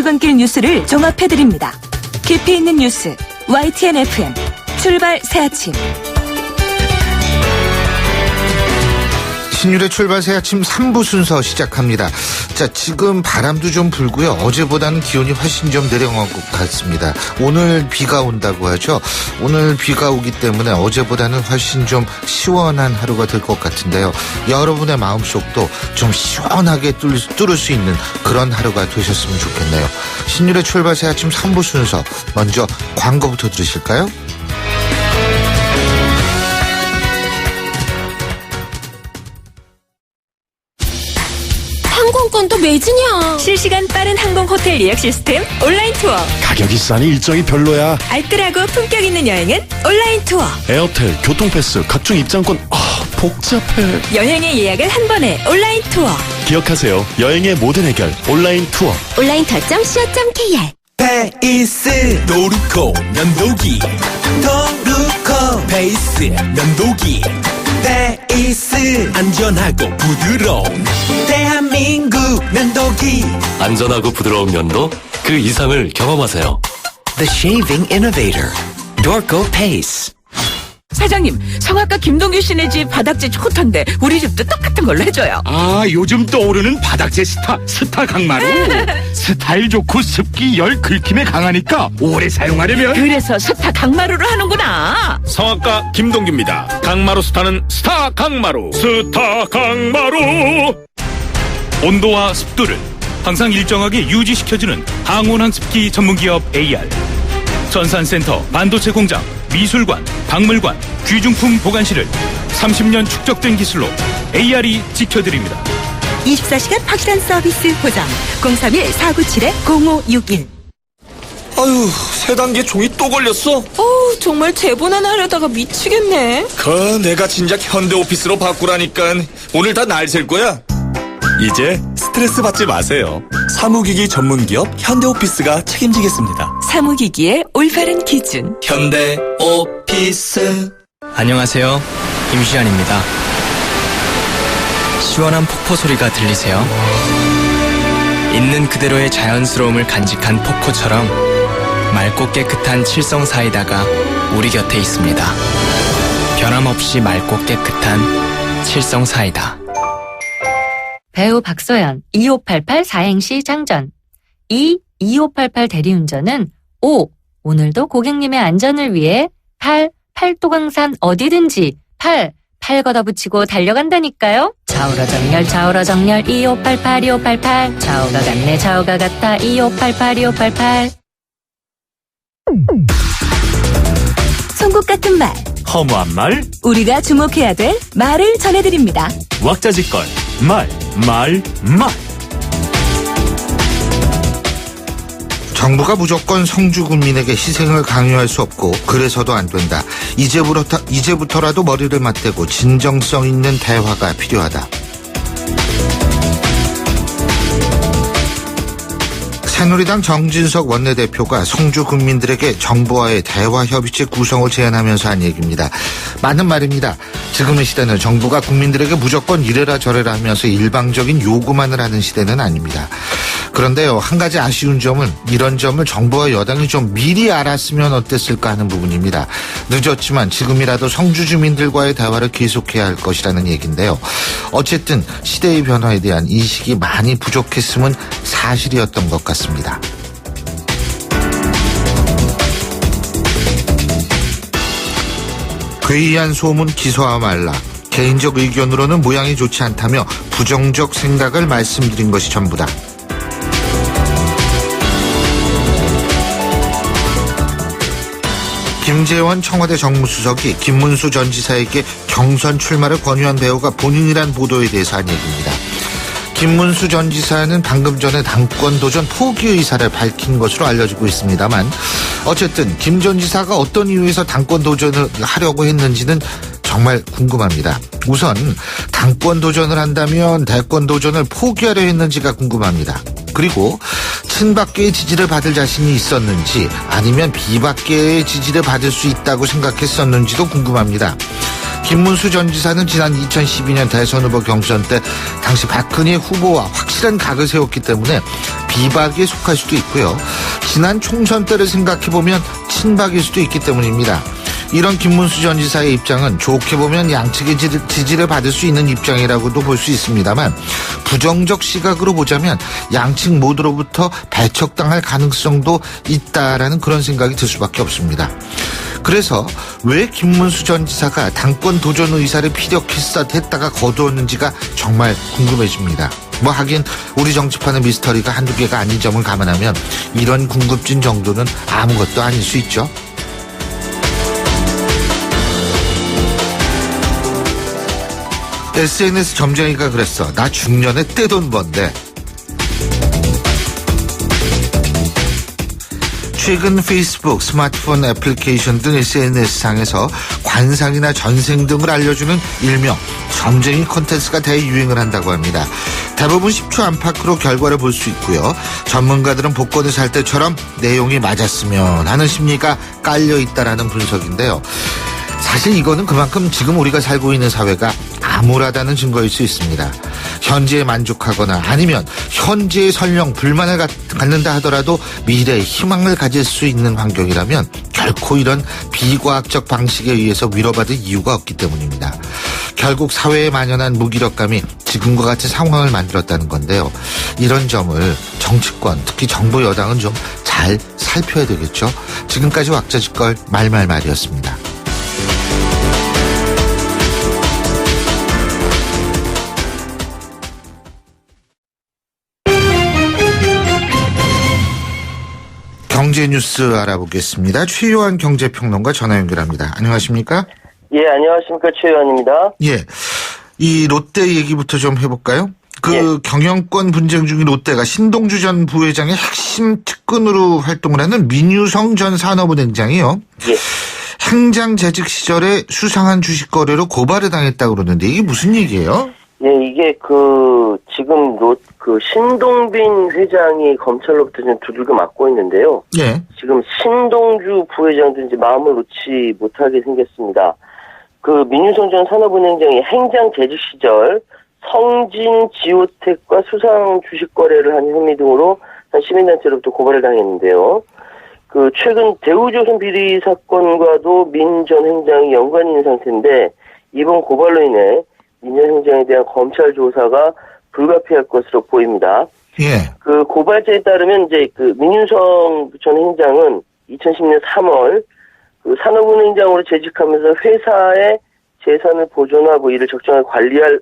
출근길 뉴스를 종합해드립니다. 깊이 있는 뉴스 YTN FM 출발 새아침. 신율의 출발 새아침 3부 순서 시작합니다. 자, 지금 바람도 좀 불고요. 어제보다는 기온이 훨씬 좀 내려간 것 같습니다. 오늘 비가 온다고 하죠. 오늘 비가 오기 때문에 어제보다는 훨씬 좀 시원한 하루가 될 것 같은데요. 여러분의 마음속도 좀 시원하게 뚫을 수 있는 그런 하루가 되셨으면 좋겠네요. 신율의 출발 새아침 3부 순서 먼저 광고부터 들으실까요? 항공권도 매진이야. 실시간 빠른 항공 호텔 예약 시스템 온라인 투어. 가격이 싸니 일정이 별로야. 알뜰하고 품격 있는 여행은 온라인 투어. 에어텔, 교통패스, 각종 입장권. 복잡해. 여행의 예약을 한 번에 온라인 투어. 기억하세요. 여행의 모든 해결 온라인 투어. 온라인투어.co.kr 페이스 도루코 면도기 도루코 페이스 면도기 페이스 안전하고 부드러운 대한민국 면도기 안전하고 부드러운 면도 그 이상을 경험하세요. The Shaving Innovator Dorco Pace. 사장님, 성악가 김동규 씨네 집 바닥재 좋던데 우리 집도 똑같은 걸로 해줘요. 요즘 떠오르는 바닥재 스타 강마루. 스타일 좋고 습기 열 긁힘에 강하니까 오래 사용하려면 그래서 스타 강마루를 하는구나. 성악가 김동규입니다. 강마루 스타는 스타 강마루. 스타 강마루. 온도와 습도를 항상 일정하게 유지시켜주는 항온항 습기 전문기업 AR. 전산센터, 반도체 공장, 미술관, 박물관, 귀중품 보관실을 30년 축적된 기술로 AR이 지켜드립니다. 24시간 확실한 서비스 보장. 031-497-0561. 아유, 세 단계 종이 또 걸렸어? 정말 재본하나 하려다가 미치겠네. 내가 진작 현대오피스로 바꾸라니까. 오늘 다 날 셀 거야. 이제 스트레스 받지 마세요. 사무기기 전문기업 현대오피스가 책임지겠습니다. 사무기기의 올바른 기준. 현대오피스. 안녕하세요. 김시안입니다. 시원한 폭포 소리가 들리세요? 있는 그대로의 자연스러움을 간직한 폭포처럼 맑고 깨끗한 칠성 사이다가 우리 곁에 있습니다. 변함없이 맑고 깨끗한 칠성 사이다. 배우 박소연 2588 사행시 장전. 2588 대리운전은 오늘도 고객님의 안전을 위해 팔도강산 어디든지 팔 걷어붙이고 달려간다니까요. 좌우로 정렬 2588 좌우가 같네 좌우가 같아 2588 송곳 같은 말, 허무한 말, 우리가 주목해야 될 말을 전해드립니다. 왁자지껄, 말. 정부가 무조건 성주군민에게 희생을 강요할 수 없고 그래서도 안 된다. 이제부터라도 머리를 맞대고 진정성 있는 대화가 필요하다. 새누리당 정진석 원내대표가 성주 군민들에게 정부와의 대화협의체 구성을 제안하면서 한 얘기입니다. 맞는 말입니다. 지금의 시대는 정부가 국민들에게 무조건 이래라 저래라 하면서 일방적인 요구만을 하는 시대는 아닙니다. 그런데요, 한 가지 아쉬운 점은 이런 점을 정부와 여당이 좀 미리 알았으면 어땠을까 하는 부분입니다. 늦었지만 지금이라도 성주 주민들과의 대화를 계속해야 할 것이라는 얘기인데요. 어쨌든 시대의 변화에 대한 인식이 많이 부족했음은 사실이었던 것 같습니다. 괴이한 소문 기소하 말라. 개인적 의견으로는 모양이 좋지 않다며 부정적 생각을 말씀드린 것이 전부다. 김재원 청와대 정무수석이 김문수 전 지사에게 경선 출마를 권유한 배우가 본인이란 보도에 대해서 한 얘기입니다. 김문수 전 지사는 방금 전에 당권 도전 포기 의사를 밝힌 것으로 알려지고 있습니다만 어쨌든 김 전 지사가 어떤 이유에서 당권 도전을 하려고 했는지는 정말 궁금합니다. 우선 당권 도전을 한다면 대권 도전을 포기하려 했는지가 궁금합니다. 그리고 친박계의 지지를 받을 자신이 있었는지 아니면 비박계의 지지를 받을 수 있다고 생각했었는지도 궁금합니다. 김문수 전 지사는 지난 2012년 대선 후보 경선 때 당시 박근혜 후보와 확실한 각을 세웠기 때문에 비박에 속할 수도 있고요. 지난 총선 때를 생각해보면 친박일 수도 있기 때문입니다. 이런 김문수 전 지사의 입장은 좋게 보면 양측의 지지를 받을 수 있는 입장이라고도 볼 수 있습니다만 부정적 시각으로 보자면 양측 모두로부터 배척당할 가능성도 있다라는 그런 생각이 들 수밖에 없습니다. 그래서 왜 김문수 전 지사가 당권 도전 의사를 피력했다가 거두었는지가 정말 궁금해집니다. 뭐 하긴 우리 정치판의 미스터리가 한두 개가 아닌 점을 감안하면 이런 궁금증 정도는 아무것도 아닐 수 있죠. SNS 점쟁이가 그랬어. 나 중년에 떼돈 번데. 최근 페이스북, 스마트폰 애플리케이션 등 SNS상에서 관상이나 전생 등을 알려주는 일명 점쟁이 콘텐츠가 대유행을 한다고 합니다. 대부분 10초 안팎으로 결과를 볼 수 있고요. 전문가들은 복권을 살 때처럼 내용이 맞았으면 하는 심리가 깔려있다라는 분석인데요. 사실 이거는 그만큼 지금 우리가 살고 있는 사회가 암울하다는 증거일 수 있습니다. 현재에 만족하거나 아니면 현재에 설령 불만을 갖는다 하더라도 미래에 희망을 가질 수 있는 환경이라면 결코 이런 비과학적 방식에 의해서 위로받을 이유가 없기 때문입니다. 결국 사회에 만연한 무기력감이 지금과 같은 상황을 만들었다는 건데요. 이런 점을 정치권, 특히 정부 여당은 좀 잘 살펴야 되겠죠. 지금까지 왁자지껄 말말말이었습니다. 경제 뉴스 알아보겠습니다. 최요한 경제평론가 전화 연결합니다. 안녕하십니까? 예, 안녕하십니까. 최요한입니다. 예. 이 롯데 얘기부터 좀 해볼까요? 경영권 분쟁 중인 롯데가 신동주 전 부회장의 핵심 측근으로 활동을 하는 민유성 전 산업은행장이요. 예. 행장 재직 시절에 수상한 주식 거래로 고발을 당했다고 그러는데 이게 무슨 얘기예요? 예, 이게 지금 신동빈 회장이 검찰로부터 지금 두들겨 맞고 있는데요. 예. 지금 신동주 부회장도 이제 마음을 놓지 못하게 생겼습니다. 민유성 전 산업은행장이 행장 재직 시절 성진 지오텍과 수상 주식 거래를 한 혐의 등으로 한 시민단체로부터 고발을 당했는데요. 최근 대우조선 비리 사건과도 민 전 행장이 연관이 있는 상태인데 이번 고발로 인해 민 전 행장에 대한 검찰 조사가 불가피할 것으로 보입니다. 예. 고발자에 따르면 이제 민유성 전 행장은 2010년 3월 산업은행장으로 재직하면서 회사의 재산을 보존하고 이를 적정하게 관리할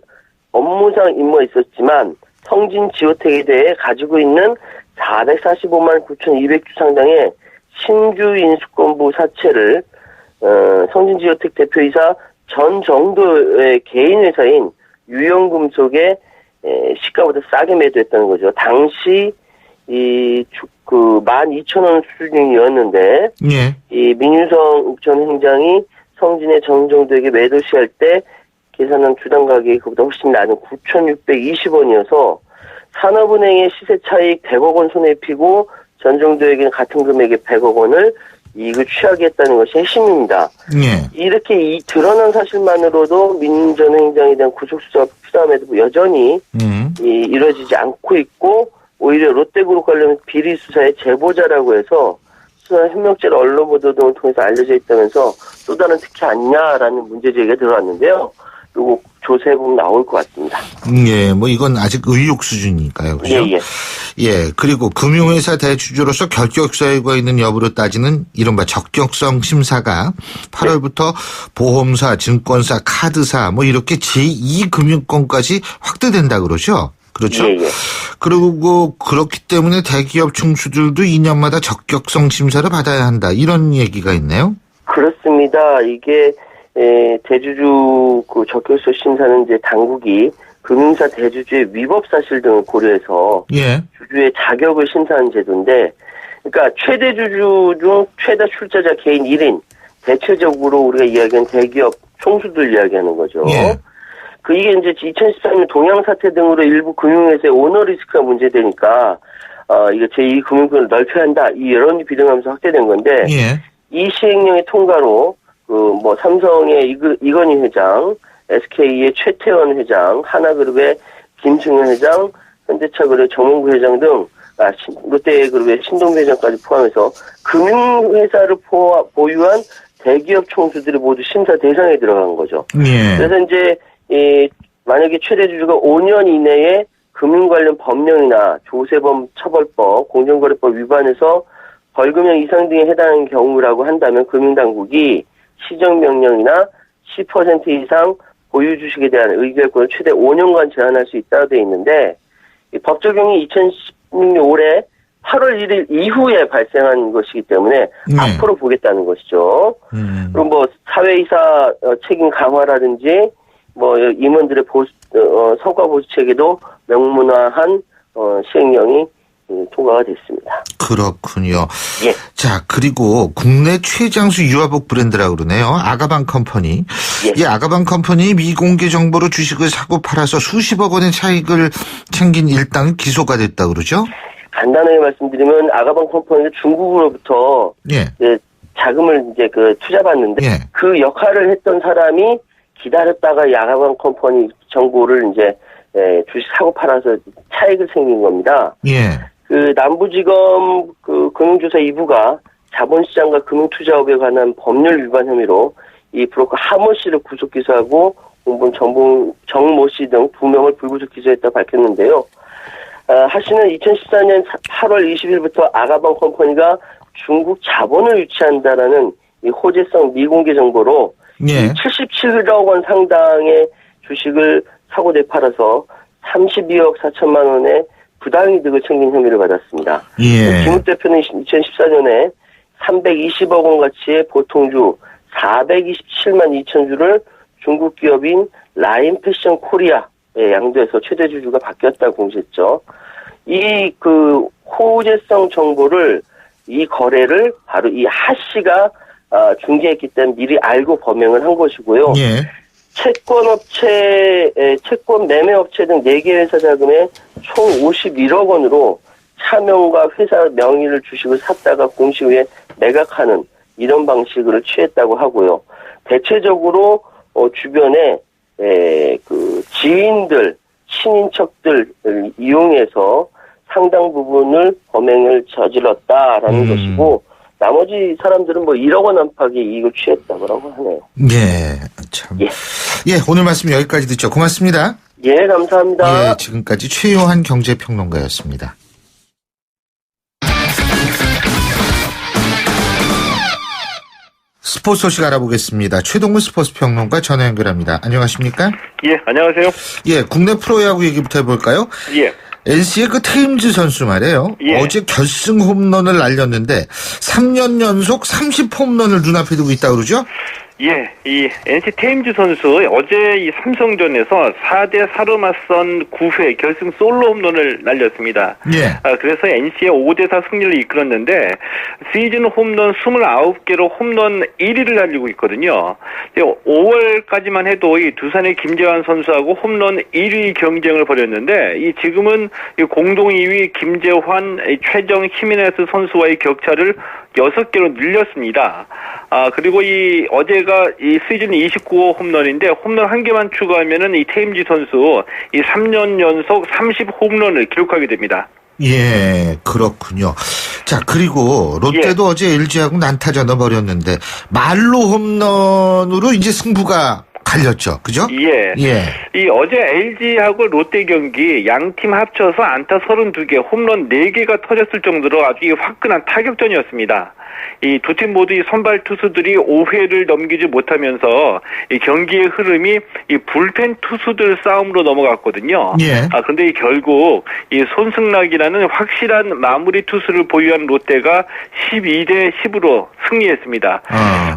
업무상 임무가 있었지만 성진 지오텍에 대해 가지고 있는 445만 9,200주 상당의 신규 인수권부 사채를 성진 지오텍 대표이사 전정도의 개인 회사인 유영금속에 시가보다 싸게 매도했다는 거죠. 당시 12,000원 수준이었는데 예. 이 민유성 전 행장이 성진의 정정도에게 매도 시할 때 계산한 주당 가격이 그보다 훨씬 낮은 9,620원이어서 산업은행의 시세 차익 100억 원 손에 피고 전정도에게는 같은 금액의 100억 원을 이익을 취하게 했다는 것이 핵심입니다. 예. 이렇게 드러난 사실만으로도 민 전 행장에 대한 구속수사가 필요함에도 여전히 이루어지지 않고 있고 오히려 롯데그룹 관련 비리 수사의 제보자라고 해서 수사 협력죄를 언론 보도 등을 통해서 알려져 있다면서 또 다른 특혜 아니냐라는 문제제기가 들어왔는데요. 요거 조사해보면 나올 것 같습니다. 예, 이건 아직 의혹 수준이니까요. 그죠? 예. 예, 그리고 금융회사 대주주로서 결격 사유가 있는 여부를 따지는 이른바 적격성 심사가 8월부터 보험사, 증권사, 카드사 이렇게 제2금융권까지 확대된다 그러죠? 그렇죠? 예. 그리고 그렇기 때문에 대기업 총수들도 2년마다 적격성 심사를 받아야 한다. 이런 얘기가 있네요. 그렇습니다. 이게 대주주 적격성 심사는 이제 당국이 금융사 대주주의 위법 사실 등을 고려해서 예. 주주의 자격을 심사하는 제도인데, 그러니까 최대 주주 중 최다 출자자 개인 1인, 대체적으로 우리가 이야기하는 대기업 총수들 이야기하는 거죠. 예. 이게 이제 2013년 동양 사태 등으로 일부 금융회사의 오너 리스크가 문제되니까 이거 제2금융권을 넓혀야 한다. 이 여론이 비등하면서 확대된 건데 예. 이 시행령의 통과로 삼성의 이건희 회장, SK의 최태원 회장, 하나그룹의 김승현 회장, 현대차그룹의 정몽구 회장 등, 롯데그룹의 신동배 회장까지 포함해서 금융회사를 보유한 대기업 총수들이 모두 심사 대상에 들어간 거죠. 예. 그래서 이제, 만약에 최대 주주가 5년 이내에 금융 관련 법령이나 조세범 처벌법, 공정거래법 위반해서 벌금형 이상 등에 해당하는 경우라고 한다면 금융당국이 시정명령이나 10% 이상 보유 주식에 대한 의결권을 최대 5년간 제한할 수 있다고 되어 있는데, 이 법 적용이 2016년 올해 8월 1일 이후에 발생한 것이기 때문에 앞으로 보겠다는 것이죠. 그리고 사회이사 책임 강화라든지 임원들의 성과 보수 체계도 명문화한 시행령이 통과가 됐습니다. 그렇군요. 예. 자, 그리고 국내 최장수 유아복 브랜드라고 그러네요. 아가방 컴퍼니. 예. 이 아가방 컴퍼니 미공개 정보로 주식을 사고 팔아서 수십억 원의 차익을 챙긴 일당이 기소가 됐다고 그러죠? 간단하게 말씀드리면 아가방 컴퍼니가 중국으로부터 예. 자금을 이제 투자받는데 예. 그 역할을 했던 사람이 기다렸다가 이 아가방 컴퍼니 정보를 이제 주식 사고 팔아서 차익을 챙긴 겁니다. 예. 남부지검 금융조사 2부가 자본시장과 금융투자업에 관한 법률 위반 혐의로 이 브로커 하모 씨를 구속 기소하고 공무원 정모 씨 등 2명을 불구속 기소했다고 밝혔는데요. 하 씨는 2014년 8월 20일부터 아가방 컴퍼니가 중국 자본을 유치한다라는 이 호재성 미공개 정보로 예. 77억 원 상당의 주식을 사고 되팔아서 32억 4천만 원의 부당이득을 챙긴 혐의를 받았습니다. 예. 김욱 대표는 2014년에 320억 원 가치의 보통주 427만 2천 주를 중국 기업인 라인 패션 코리아에 양도해서 최대 주주가 바뀌었다고 공시했죠. 이 호재성 정보를 이 거래를 바로 이 하 씨가 중개했기 때문에 미리 알고 범행을 한 것이고요. 예. 채권 매매업체 등 4개 회사 자금에 총 51억 원으로 차명과 회사 명의를 주식을 샀다가 공시 후에 매각하는 이런 방식을 취했다고 하고요. 대체적으로 주변에 지인들, 친인척들 이용해서 상당 부분을 범행을 저질렀다라는 것이고 나머지 사람들은 1억 원 안팎의 이익을 취했다고 하네요. 예, 참. 예, 오늘 말씀 여기까지 듣죠. 고맙습니다. 예, 감사합니다. 예, 지금까지 최요한 경제평론가였습니다. 스포츠 소식 알아보겠습니다. 최동문 스포츠 평론가 전화 연결합니다. 안녕하십니까? 예, 안녕하세요. 예, 국내 프로야구 얘기부터 해볼까요? 예. NC의 테임즈 선수 말이에요. 예. 어제 결승 홈런을 날렸는데 3년 연속 30홈런을 눈앞에 두고 있다고 그러죠? 예, 이 NC 테임즈 선수 어제 이 삼성전에서 4대4로 맞선 9회 결승 솔로 홈런을 날렸습니다. 예. 그래서 NC의 5대4 승리를 이끌었는데 시즌 홈런 29개로 홈런 1위를 달리고 있거든요. 5월까지만 해도 이 두산의 김재환 선수하고 홈런 1위 경쟁을 벌였는데 이 지금은 이 공동 2위 김재환, 최정 히메네스 선수와의 격차를 6개로 늘렸습니다. 그리고 어제가 이 시즌 29호 홈런인데 홈런 1개만 추가하면은 이 테임즈 선수 이 3년 연속 30홈런을 기록하게 됩니다. 예, 그렇군요. 자, 그리고 롯데도 어제 LG하고 난타전을 벌였는데 말로 홈런으로 이제 승부가 갈렸죠. 그죠? 예. 이 어제 LG하고 롯데 경기 양팀 합쳐서 안타 32개, 홈런 4개가 터졌을 정도로 아주 화끈한 타격전이었습니다. 이 두 팀 모두 이 선발 투수들이 5회를 넘기지 못하면서 이 경기의 흐름이 이 불펜 투수들 싸움으로 넘어갔거든요. 예. 그런데 결국 이 손승락이라는 확실한 마무리 투수를 보유한 롯데가 12대 10으로 승리했습니다.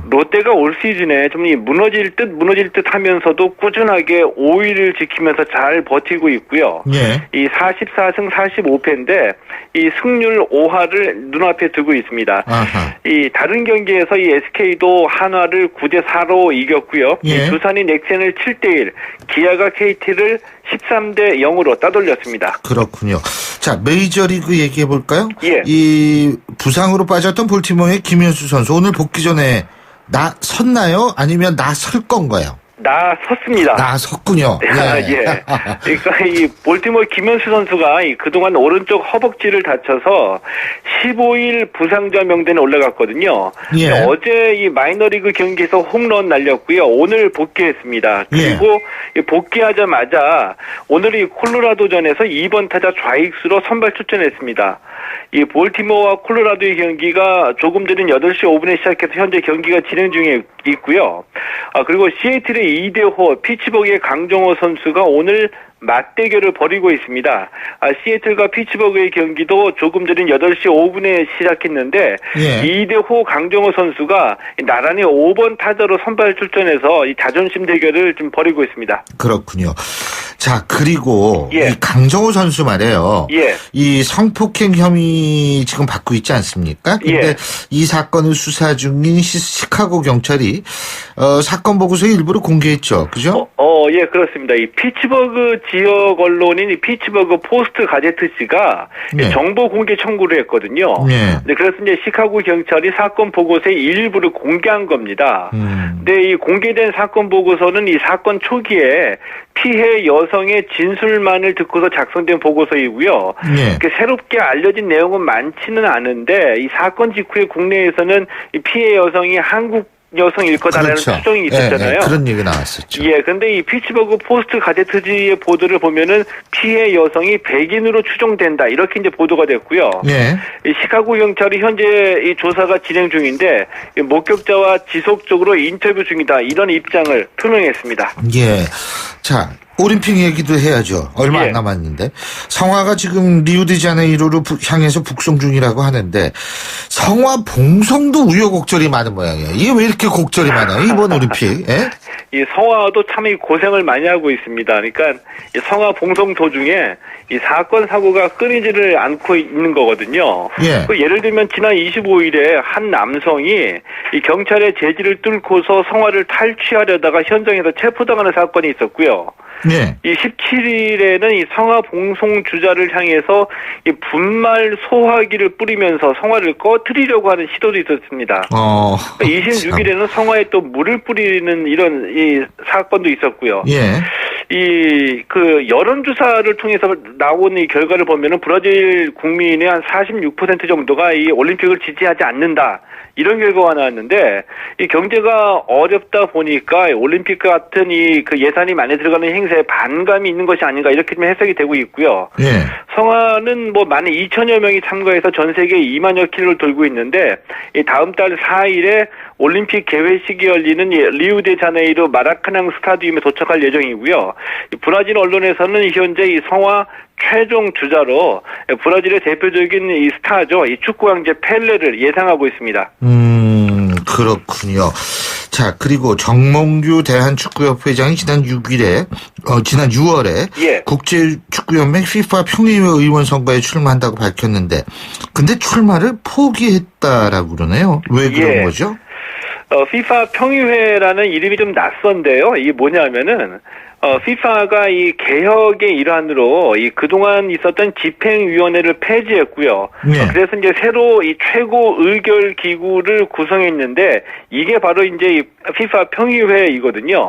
롯데가 올 시즌에 좀 무너질 듯 하면서도 꾸준하게 5위를 지키면서 잘 버티고 있고요. 예. 이 44승 45패인데 이 승률 5할을 눈앞에 두고 있습니다. 아하. 이 다른 경기에서 이 SK도 한화를 9대4로 이겼고요. 예. 이 두산이 넥센을 7대1, 기아가 KT를 13대 0으로 따돌렸습니다. 그렇군요. 자, 메이저리그 얘기해 볼까요? 예. 이 부상으로 빠졌던 볼티모어의 김현수 선수 오늘 복귀 전에 나 섰나요? 아니면 나 설 건가요? 나섰습니다. 섰군요. 예. 그러니까 이 볼티모어 김현수 선수가 그동안 오른쪽 허벅지를 다쳐서 15일 부상자 명단에 올라갔거든요. 예. 어제 이 마이너리그 경기에서 홈런 날렸고요. 오늘 복귀했습니다. 그리고 복귀하자마자 오늘 이 콜로라도전에서 2번 타자 좌익수로 선발 출전했습니다. 이 볼티모어와 콜로라도의 경기가 조금 전인 8시 5분에 시작해서 현재 경기가 진행 중에 있고요. 그리고 시애틀의 이대호, 피츠버그의 강정호 선수가 오늘 맞대결을 벌이고 있습니다. 시애틀과 피츠버그의 경기도 조금 전인 8시 5분에 시작했는데 이대호, 강정호 선수가 나란히 5번 타자로 선발 출전해서 이 자존심 대결을 좀 벌이고 있습니다. 그렇군요. 자, 그리고 이 강정호 선수 말이에요. 이 성폭행 혐의 지금 받고 있지 않습니까? 근데 이 사건을 수사 중인 시카고 경찰이 사건 보고서의 일부를 공개했죠. 그죠? 예, 그렇습니다. 이 피츠버그 지역 언론인 이 피츠버그 포스트 가제트지가 정보 공개 청구를 했거든요. 네, 그래서 이제 시카고 경찰이 사건 보고서의 일부를 공개한 겁니다. 근데 이 공개된 사건 보고서는 이 사건 초기에 피해 여성의 진술만을 듣고서 작성된 보고서이고요. 새롭게 알려진 내용은 많지는 않은데 이 사건 직후에 국내에서는 이 피해 여성이 한국 여성일 거다라는 추정이 있었잖아요. 그런 얘기 나왔었죠. 근데 이 피츠버그 포스트 가제트지의 보도를 보면은 피해 여성이 백인으로 추정된다. 이렇게 이제 보도가 됐고요. 이 시카고 경찰이 현재 이 조사가 진행 중인데 이 목격자와 지속적으로 인터뷰 중이다. 이런 입장을 표명했습니다. 자, 올림픽 얘기도 해야죠. 얼마 안 남았는데. 성화가 지금 리우데자네이루로 향해서 북송 중이라고 하는데 성화 봉송도 우여곡절이 많은 모양이에요. 이게 왜 이렇게 곡절이 많아요? 이번 올림픽. 이 성화도 참 고생을 많이 하고 있습니다. 그러니까 이 성화 봉송 도중에 이 사건 사고가 끊이지를 않고 있는 거거든요. 예를 들면 지난 25일에 한 남성이 이 경찰의 제지를 뚫고서 성화를 탈취하려다가 현장에서 체포당하는 사건이 있었고요. 이 17일에는 이 성화 봉송 주자를 향해서 이 분말 소화기를 뿌리면서 성화를 꺼트리려고 하는 시도도 있었습니다. 26일에는 성화에 또 물을 뿌리는 이런 이 사건도 있었고요. 여론조사를 통해서 나온 이 결과를 보면은 브라질 국민의 한 46% 정도가 이 올림픽을 지지하지 않는다. 이런 결과가 나왔는데 이 경제가 어렵다 보니까 올림픽 같은 이 예산이 많이 들어가는 행사에 반감이 있는 것이 아닌가 이렇게 좀 해석이 되고 있고요. 성화는 뭐 12,000여 명이 참가해서 전 세계 2만여 킬로를 돌고 있는데 이 다음 달 4일에 올림픽 개회식이 열리는 리우데자네이루 마라카낭 스타디움에 도착할 예정이고요. 브라질 언론에서는 현재 이 성화 최종 주자로 브라질의 대표적인 이 스타죠. 이 축구 황제 펠레를 예상하고 있습니다. 그렇군요. 자, 그리고 정몽규 대한축구협회장이 지난 6월에 국제축구연맹 FIFA 평의회 의원 선거에 출마한다고 밝혔는데 근데 출마를 포기했다라고 그러네요. 왜 그런 거죠? FIFA 평의회라는 이름이 좀 낯선데요. 이게 뭐냐면은 FIFA가 이 개혁의 일환으로 이 그동안 있었던 집행위원회를 폐지했고요. 그래서 이제 새로 이 최고 의결 기구를 구성했는데 이게 바로 이제 이 FIFA 평의회이거든요.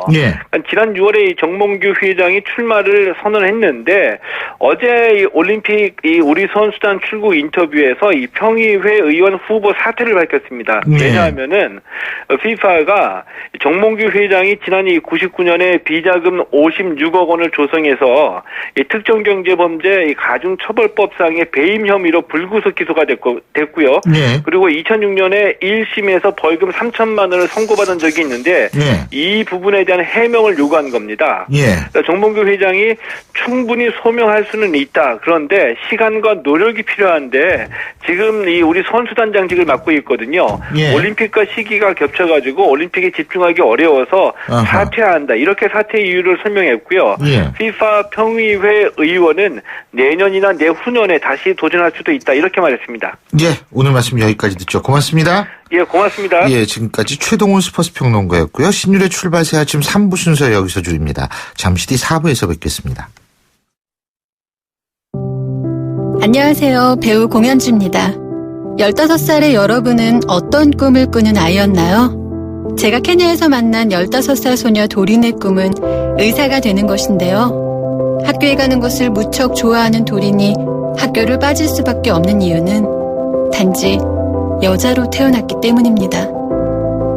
지난 6월에 이 정몽규 회장이 출마를 선언했는데 어제 이 올림픽 이 우리 선수단 출국 인터뷰에서 이 평의회 의원 후보 사퇴를 밝혔습니다. 왜냐하면은 FIFA가 정몽규 회장이 지난 이 99년에 비자금 56억 원을 조성해서 이 특정경제범죄 이 가중처벌법상의 배임 혐의로 불구속 기소가 됐고요. 그리고 2006년에 1심에서 벌금 3천만 원을 선고받은 적이 있는데 이 부분에 대한 해명을 요구한 겁니다. 그러니까 정몽규 회장이 충분히 소명할 수는 있다. 그런데 시간과 노력이 필요한데 지금 이 우리 선수단장직을 맡고 있거든요. 올림픽과 시기가 겹쳐가지고 올림픽에 집중하기 어려워서 사퇴한다. 이렇게 사퇴 이유를 설명했고요. FIFA 평의회 의원은 내년이나 내후년에 다시 도전할 수도 있다. 이렇게 말했습니다. 오늘 말씀 여기까지 듣죠. 고맙습니다. 고맙습니다. 지금까지 최동훈 스포츠 평론가였고요. 신율의 출발새 아침 3부 순서 여기서 줄입니다. 잠시 뒤 4부에서 뵙겠습니다. 안녕하세요. 배우 공연주입니다. 15살의 여러분은 어떤 꿈을 꾸는 아이였나요? 제가 케냐에서 만난 15살 소녀 도린의 꿈은 의사가 되는 것인데요. 학교에 가는 것을 무척 좋아하는 도린이 학교를 빠질 수밖에 없는 이유는 단지 여자로 태어났기 때문입니다.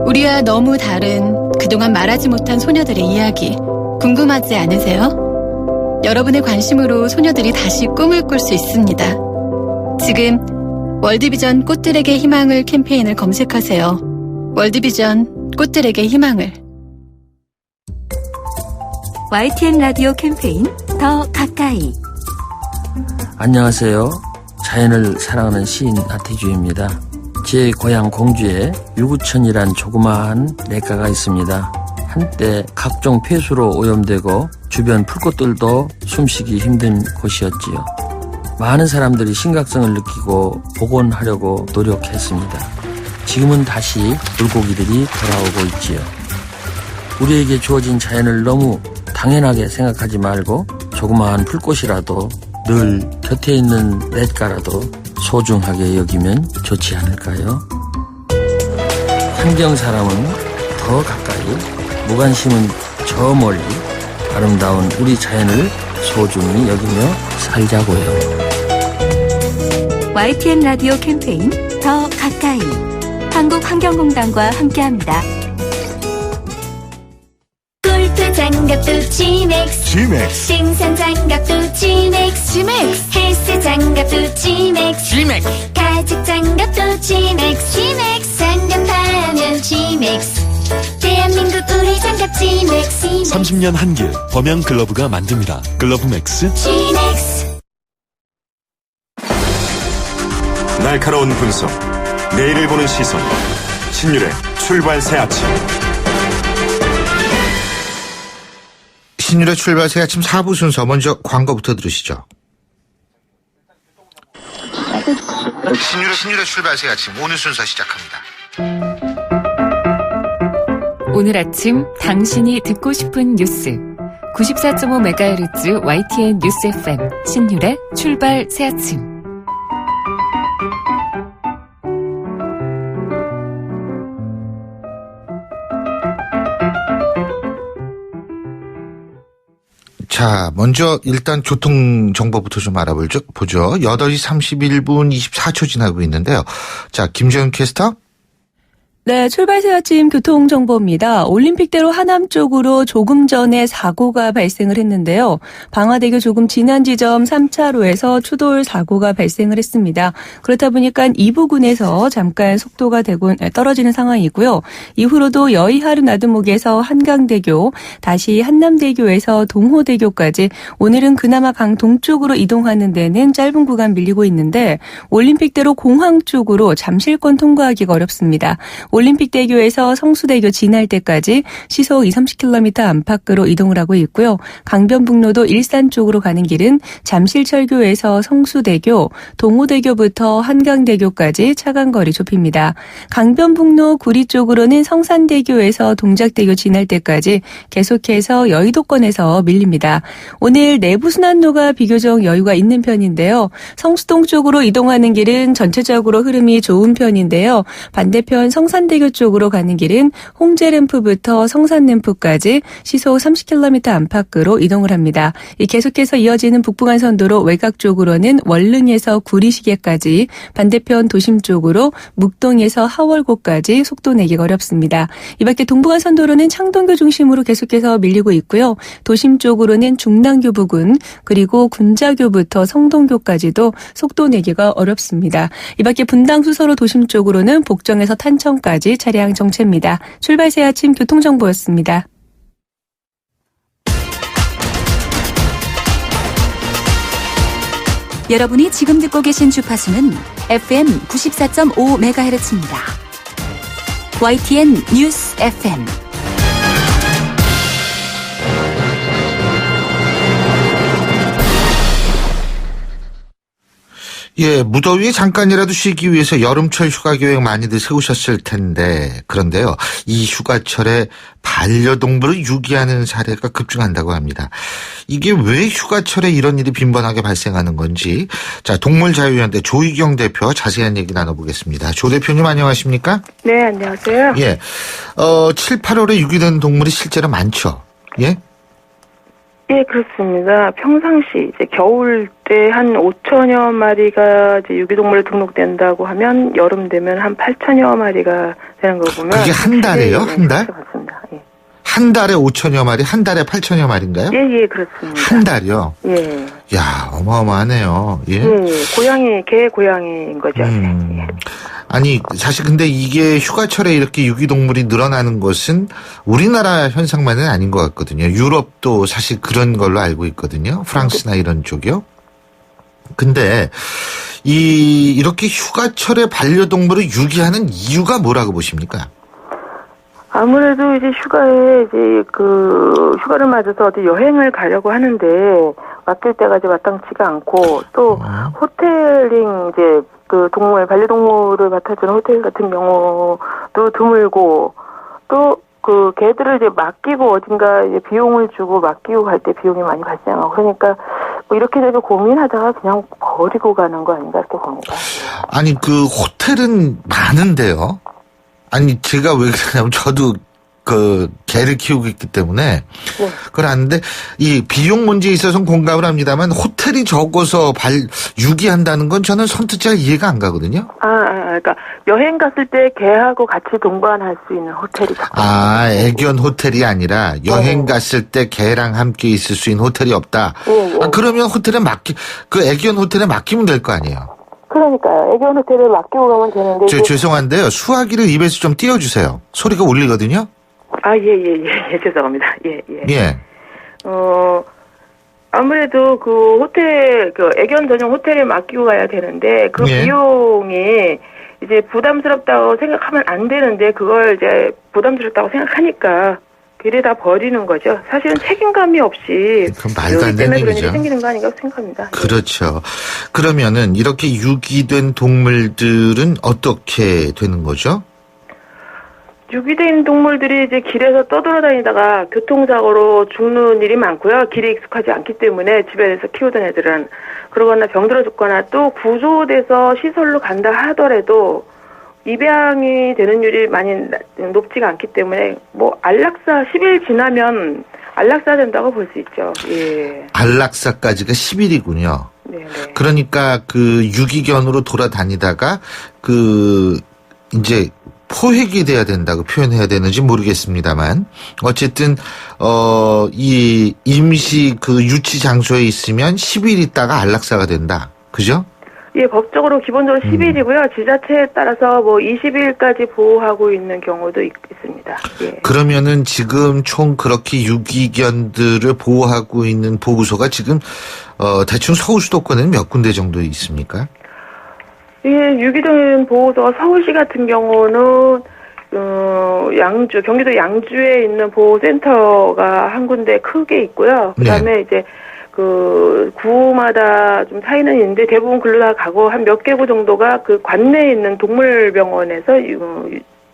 우리와 너무 다른 그동안 말하지 못한 소녀들의 이야기 궁금하지 않으세요? 여러분의 관심으로 소녀들이 다시 꿈을 꿀 수 있습니다. 지금 월드비전 꽃들에게 희망을 캠페인을 검색하세요. 월드비전 꽃들에게 희망을. YTN 라디오 캠페인 더 가까이. 안녕하세요. 자연을 사랑하는 시인 하태주입니다. 제 고향 공주에 유구천이란 조그마한 냇가가 있습니다. 한때 각종 폐수로 오염되고 주변 풀꽃들도 숨쉬기 힘든 곳이었지요. 많은 사람들이 심각성을 느끼고 복원하려고 노력했습니다. 지금은 다시 물고기들이 돌아오고 있지요. 우리에게 주어진 자연을 너무 당연하게 생각하지 말고 조그마한 풀꽃이라도 늘 곁에 있는 냇가라도 소중하게 여기면 좋지 않을까요? 환경 사람은 더 가까이, 무관심은 저 멀리 아름다운 우리 자연을 소중히 여기며 살자고요. YTN 라디오 캠페인 더 가까이. 한국환경공단과 함께합니다. 골프 장갑도 G맥스, 등산 장갑도 G맥스, 헬스 장갑도 G맥스, 가죽 장갑도 G맥스, 장갑 하면 G맥스. 대한민국 우리 장갑 G맥스. 30년 한길 범양 글러브가 만듭니다. 글러브 맥스. G맥스. 날카로운 분석, 내일을 보는 시선, 신율의 출발 새 아침. 신율의 출발 새 아침 4부 순서, 먼저 광고부터 들으시죠. 신율의 출발 새 아침 오늘 순서 시작합니다. 오늘 아침 당신이 듣고 싶은 뉴스 94.5MHz YTN 뉴스 FM 신율의 출발 새 아침. 자, 먼저 일단 교통정보부터 좀 알아보죠. 8시 31분 24초 지나고 있는데요. 자, 김재훈 캐스터. 네, 출발 새 아침 교통정보입니다. 올림픽대로 하남 쪽으로 조금 전에 사고가 발생을 했는데요. 방화대교 조금 지난 지점 3차로에서 추돌 사고가 발생을 했습니다. 그렇다 보니까 이 부근에서 잠깐 속도가 떨어지는 상황이고요. 이후로도 여의하루 나들목에서 한강대교, 다시 한남대교에서 동호대교까지 오늘은 그나마 강 동쪽으로 이동하는 데는 짧은 구간 밀리고 있는데 올림픽대로 공항 쪽으로 잠실권 통과하기가 어렵습니다. 올림픽대교에서 성수대교 지날 때까지 시속 20-30km 안팎으로 이동을 하고 있고요. 강변북로도 일산 쪽으로 가는 길은 잠실철교에서 성수대교, 동호대교부터 한강대교까지 차간거리 좁힙니다. 강변북로 구리 쪽으로는 성산대교에서 동작대교 지날 때까지 계속해서 여의도권에서 밀립니다. 오늘 내부순환로가 비교적 여유가 있는 편인데요. 성수동 쪽으로 이동하는 길은 전체적으로 흐름이 좋은 편인데요. 반대편 성산대교 쪽으로 가는 길은 홍제램프부터 성산램프까지 시속 30km 안팎으로 이동을 합니다. 계속해서 이어지는 북부간선도로 외곽 쪽으로는 월릉에서 구리시계까지, 반대편 도심 쪽으로 묵동에서 하월고까지 속도 내기가 어렵습니다. 이 밖에 동부간선도로는 창동교 중심으로 계속해서 밀리고 있고요. 도심 쪽으로는 중랑교 부근, 그리고 군자교부터 성동교까지도 속도 내기가 어렵습니다. 이 밖에 분당 수서로 도심 쪽으로는 복정에서 탄천까지 차량 정체입니다. 출발 새 아침 교통정보였습니다. 여러분이 지금 듣고 계신 주파수는 FM 94.5MHz입니다. YTN 뉴스 FM. 예, 무더위에 잠깐이라도 쉬기 위해서 여름철 휴가 계획 많이들 세우셨을 텐데, 그런데요, 이 휴가철에 반려동물을 유기하는 사례가 급증한다고 합니다. 이게 왜 휴가철에 이런 일이 빈번하게 발생하는 건지, 자, 동물자유연대 조희경 대표와 자세한 얘기 나눠보겠습니다. 조 대표님 안녕하십니까? 네, 안녕하세요. 예, 7, 8월에 유기된 동물이 실제로 많죠? 예? 예, 그렇습니다. 평상시 이제 겨울 때 한 5천여 마리가 이제 유기동물에 등록된다고 하면 여름 되면 한 8천여 마리가 되는 걸 보면 그게 한 달에요? 한 달? 맞습니다. 예. 한 달에 5천여 마리, 한 달에 8천여 마리인가요? 예, 그렇습니다. 한 달이요? 예. 야, 어마어마하네요. 예. 고양이, 개 고양이인 거죠. 예. 아니, 사실 근데 이게 휴가철에 이렇게 유기동물이 늘어나는 것은 우리나라 현상만은 아닌 것 같거든요. 유럽도 사실 그런 걸로 알고 있거든요. 프랑스나 이런 쪽이요. 근데 이렇게 휴가철에 반려동물을 유기하는 이유가 뭐라고 보십니까? 아무래도 이제 휴가에 이제 휴가를 맞아서 어디 여행을 가려고 하는데 맡길 때가 이제 마땅치가 않고 또 호텔링 이제 반려동물을 맡아주는 호텔 같은 경우도 드물고 또 개들을 이제 맡기고 어딘가 이제 비용을 주고 맡기고 갈 때 비용이 많이 발생하고 그러니까 뭐 이렇게 되게 고민하다가 그냥 버리고 가는 거 아닌가 이렇게 봅니다. 아니, 호텔은 많은데요. 아니, 제가 왜 그러냐면 저도 개를 키우고 있기 때문에 그걸 아는데 이 비용 문제에 있어서는 공감을 합니다만 호텔이 적어서 유기한다는 건 저는 선뜻 잘 이해가 안 가거든요. 그러니까 여행 갔을 때 개하고 같이 동반할 수 있는 호텔이 애견 호텔이 아니라 여행 갔을 때 개랑 함께 있을 수 있는 호텔이 없다. 그러면 애견 호텔에 맡기면 될 거 아니에요. 그러니까요. 애견 호텔에 맡기고 가면 되는데. 죄송한데요. 수화기를 입에서 좀 띄워주세요. 소리가 울리거든요. 예, 죄송합니다. 예. 아무래도 애견 전용 호텔에 맡기고 가야 되는데, 비용이 이제 부담스럽다고 생각하면 안 되는데, 그걸 이제 부담스럽다고 생각하니까, 그래다 버리는 거죠. 사실은 책임감이 없이. 그럼 말도 안 되는 그런 얘기죠. 일이 생기는 거 아닌가 생각합니다. 그렇죠. 그러면은, 이렇게 유기된 동물들은 어떻게 되는 거죠? 유기된 동물들이 이제 길에서 떠돌아다니다가 교통사고로 죽는 일이 많고요. 길에 익숙하지 않기 때문에 집에서 키우던 애들은 그러거나 병들어 죽거나 또 구조돼서 시설로 간다 하더라도 입양이 되는 율이 많이 높지가 않기 때문에 뭐 안락사 10일 지나면 안락사 된다고 볼 수 있죠. 예. 안락사까지가 10일이군요. 네네. 그러니까 유기견으로 돌아다니다가 이제 포획이 돼야 된다고 표현해야 되는지 모르겠습니다만 어쨌든 이 임시 유치 장소에 있으면 10일 있다가 안락사가 된다. 그죠? 예, 법적으로 기본적으로 10일이고요. 지자체에 따라서 뭐 20일까지 보호하고 있는 경우도 있습니다. 예. 그러면은 지금 총 그렇게 유기견들을 보호하고 있는 보호소가 지금 대충 서울 수도권에는 몇 군데 정도 있습니까? 예, 유기견 보호소가 서울시 같은 경우는 경기도 양주에 있는 보호센터가 한 군데 크게 있고요. 그다음에 이제 구마다 좀 차이는 있는데 대부분 글로 다 가고 한 몇 개구 정도가 관내에 있는 동물병원에서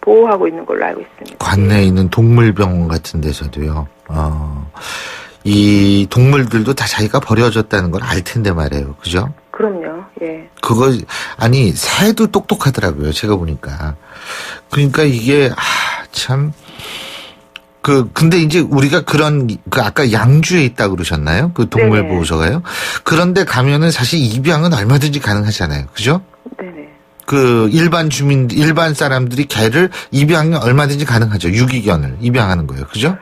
보호하고 있는 걸로 알고 있습니다. 관내에 있는 동물병원 같은 데서도요. 이 동물들도 다 자기가 버려졌다는 걸 알 텐데 말이에요. 그죠? 그럼요. 예. 새도 똑똑하더라고요. 제가 보니까. 그러니까 이게, 근데 이제 우리가 아까 양주에 있다고 그러셨나요? 동물 보호소가요? 그런데 가면은 사실 입양은 얼마든지 가능하잖아요. 그죠? 네네. 일반 사람들이 개를 입양이 얼마든지 가능하죠. 유기견을 입양하는 거예요. 그죠?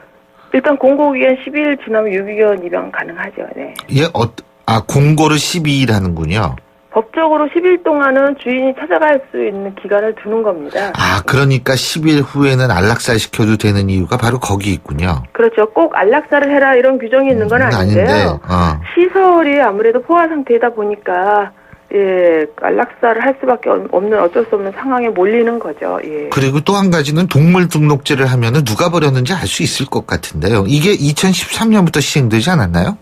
일단 공고기간 10일 지나면 유기견 입양 가능하죠. 네. 예, 공고를 12일 하는군요. 법적으로 10일 동안은 주인이 찾아갈 수 있는 기간을 두는 겁니다. 그러니까 10일 후에는 안락사 시켜도 되는 이유가 바로 거기 있군요. 그렇죠. 꼭 안락사를 해라 이런 규정이 있는 건 아닌데요. 시설이 아무래도 포화 상태이다 보니까 안락사를 할 수밖에 없는 어쩔 수 없는 상황에 몰리는 거죠. 예. 그리고 또 한 가지는 동물 등록제를 하면은 누가 버렸는지 알 수 있을 것 같은데요. 이게 2013년부터 시행되지 않았나요?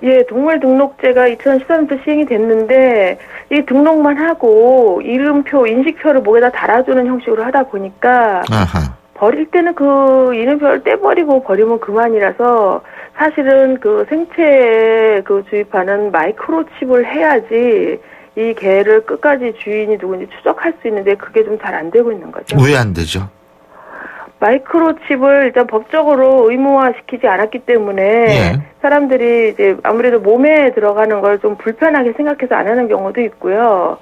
예, 동물 등록제가 2013년부터 시행이 됐는데 이 등록만 하고 이름표, 인식표를 목에다 달아주는 형식으로 하다 보니까 버릴 때는 그 이름표를 떼버리고 버리면 그만이라서 사실은 그 생체에 그 주입하는 마이크로칩을 해야지 이 개를 끝까지 주인이 누군지 추적할 수 있는데 그게 좀 잘 안 되고 있는 거죠. 왜 안 되죠? 마이크로칩을 일단 법적으로 의무화시키지 않았기 때문에 사람들이 이제 아무래도 몸에 들어가는 걸 좀 불편하게 생각해서 안 하는 경우도 있고요.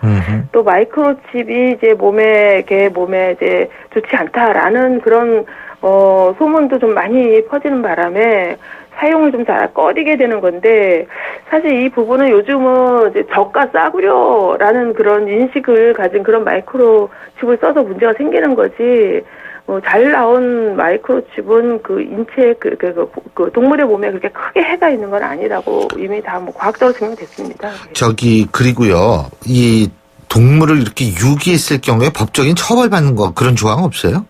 또 마이크로칩이 이제 개 몸에 이제 좋지 않다라는 그런 소문도 좀 많이 퍼지는 바람에 사용을 좀 잘 꺼리게 되는 건데 사실 이 부분은 요즘은 이제 저가 싸구려라는 그런 인식을 가진 그런 마이크로칩을 써서 문제가 생기는 거지. 잘 나온 마이크로칩은 그 인체에 그 동물의 몸에 그렇게 크게 해가 있는 건 아니라고 이미 다 과학적으로 증명됐습니다. 그리고요, 이 동물을 이렇게 유기했을 경우에 법적인 처벌받는 거 그런 조항 없어요?